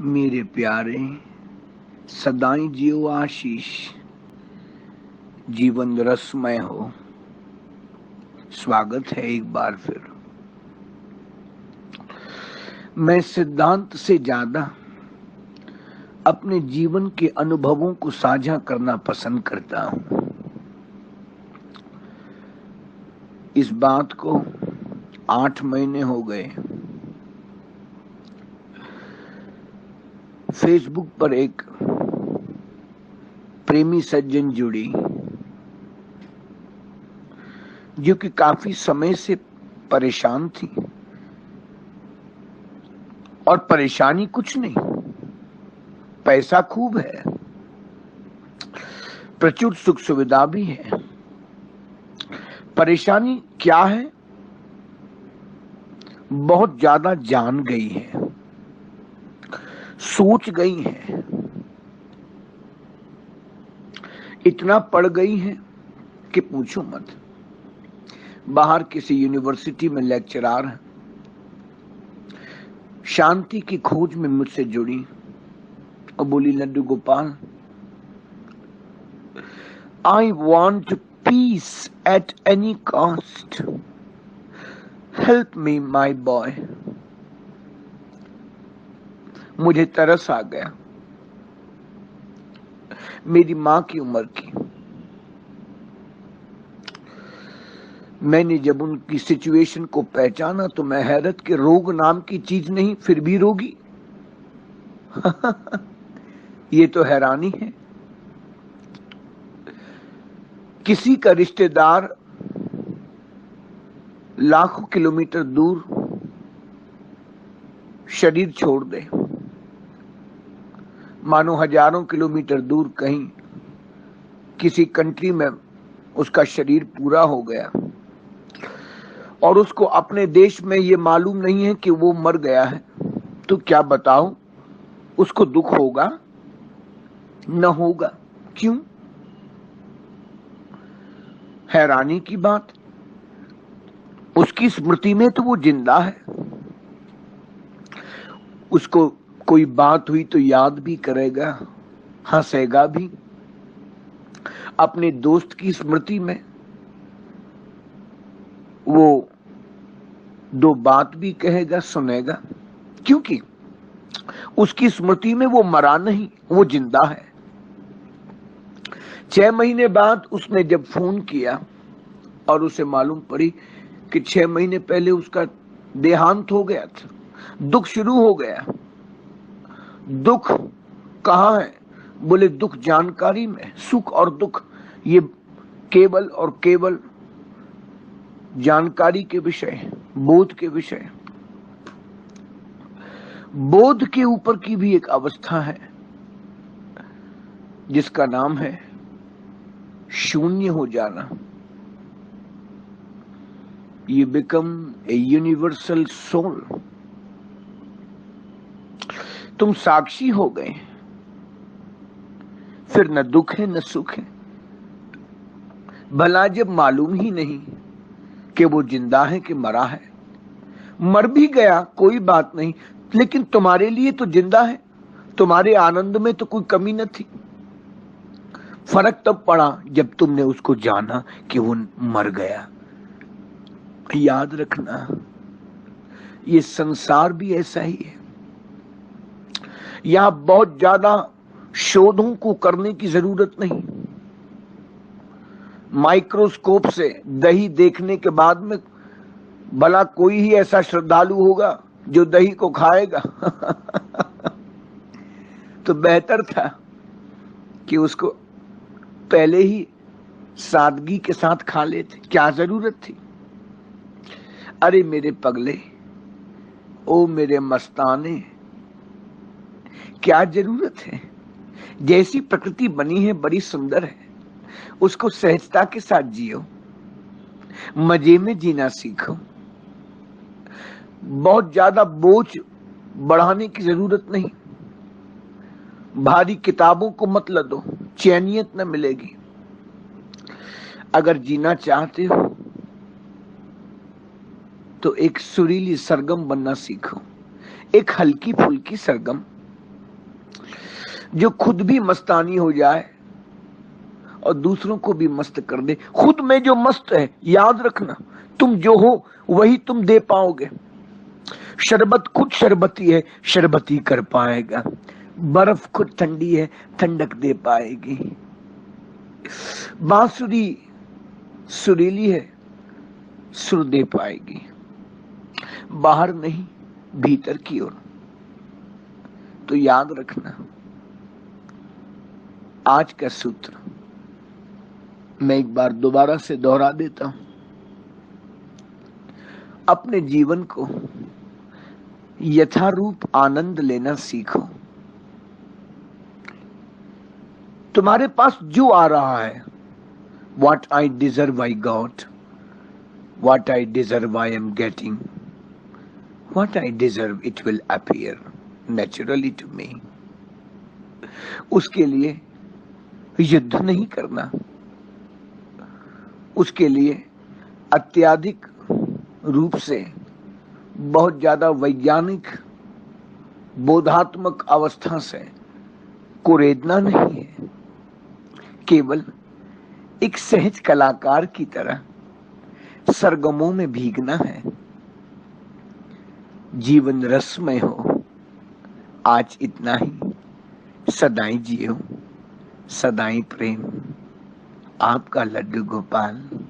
मेरे प्यारे, सदाई जियो आशीष, जीवन रसमय हो। स्वागत है एक बार फिर। मैं सिद्धांत से ज्यादा अपने जीवन के अनुभवों को साझा करना पसंद करता हूं। इस बात को 8 महीने हो गए। फेसबुक पर एक प्रेमी सज्जन जुड़ी जो कि काफी समय से परेशान थी, और परेशानी कुछ नहीं, पैसा खूब है, प्रचुर सुख सुविधा भी है। परेशानी क्या है? बहुत ज्यादा जान गई है, सोच गई है, इतना पढ़ गई है कि पूछो मत। बाहर किसी यूनिवर्सिटी में लेक्चरर है, शांति की खोज में मुझसे जुड़ी और बोली, Laddu Gopal, I want peace at any cost, help me my boy. मुझे तरस आ गया, मेरी मां की उम्र की। मैंने जब उनकी सिचुएशन को पहचाना तो मैं हैरत के रोग नाम की चीज नहीं, फिर भी रोगी। ये तो हैरानी है। किसी का रिश्तेदार लाखों किलोमीटर दूर शरीर छोड़ दे, मानो हजारों किलोमीटर दूर कहीं किसी कंट्री में उसका शरीर पूरा हो गया, और उसको अपने देश में ये मालूम नहीं है कि वो मर गया है, तो क्या बताओ, उसको दुख होगा? न होगा। क्यों? हैरानी की बात, उसकी स्मृति में तो वो जिंदा है। उसको कोई बात हुई तो याद भी करेगा, हंसेगा भी। अपने दोस्त की स्मृति में वो 2 बात भी कहेगा, सुनेगा, क्योंकि उसकी स्मृति में वो मरा नहीं, वो जिंदा है। 6 महीने बाद उसने जब फोन किया और उसे मालूम पड़ी कि 6 महीने पहले उसका देहांत हो गया था, दुख शुरू हो गया। दुख कहाँ है? बोले, दुख जानकारी में। सुख और दुख ये केवल और केवल जानकारी के विषय, बोध के विषय। बोध के ऊपर की भी एक अवस्था है जिसका नाम है शून्य हो जाना। ये बिकम ए यूनिवर्सल सोल। तुम साक्षी हो गए, फिर न दुख है न सुख है। भला जब मालूम ही नहीं कि वो जिंदा है कि मरा है। मर भी गया कोई बात नहीं, लेकिन तुम्हारे लिए तो जिंदा है, तुम्हारे आनंद में तो कोई कमी न थी। फर्क तब पड़ा जब तुमने उसको जाना कि वो मर गया। याद रखना, ये संसार भी ऐसा ही है। यहां बहुत ज्यादा शोधों को करने की जरूरत नहीं। माइक्रोस्कोप से दही देखने के बाद में भला कोई ही ऐसा श्रद्धालु होगा जो दही को खाएगा? तो बेहतर था कि उसको पहले ही सादगी के साथ खा लेते। क्या जरूरत थी? अरे मेरे पगले, ओ मेरे मस्ताने, क्या जरूरत है? जैसी प्रकृति बनी है बड़ी सुंदर है, उसको सहजता के साथ जियो, मजे में जीना सीखो। बहुत ज्यादा बोझ बढ़ाने की जरूरत नहीं। भारी किताबों को मत लदो, चैनियत न मिलेगी। अगर जीना चाहते हो तो एक सुरीली सरगम बनना सीखो, एक हल्की फुल्की सरगम। जो खुद भी मस्तानी हो जाए और दूसरों को भी मस्त कर दे। खुद में जो मस्त है, याद रखना, तुम जो हो वही तुम दे पाओगे। शरबत खुद शरबती है, शरबती कर पाएगा। बर्फ खुद ठंडी है, ठंडक दे पाएगी। बांसुरी सुरीली है, सुर दे पाएगी। बाहर नहीं, भीतर की ओर। तो याद रखना, आज का सूत्र मैं एक बार दोबारा से दोहरा देता हूं। अपने जीवन को यथारूप आनंद लेना सीखो। तुम्हारे पास जो आ रहा है, what I deserve I got, what I deserve I am getting, what I deserve it will appear naturally to me। उसके लिए युद्ध नहीं करना, उसके लिए अत्यधिक रूप से बहुत ज्यादा वैज्ञानिक बोधात्मक अवस्था से कुरेदना नहीं है। केवल एक सहज कलाकार की तरह सरगमों में भीगना है। जीवन रसमय हो। आज इतना ही। सदाई जियो, सदाई प्रेम। आपका लड्डू गोपाल।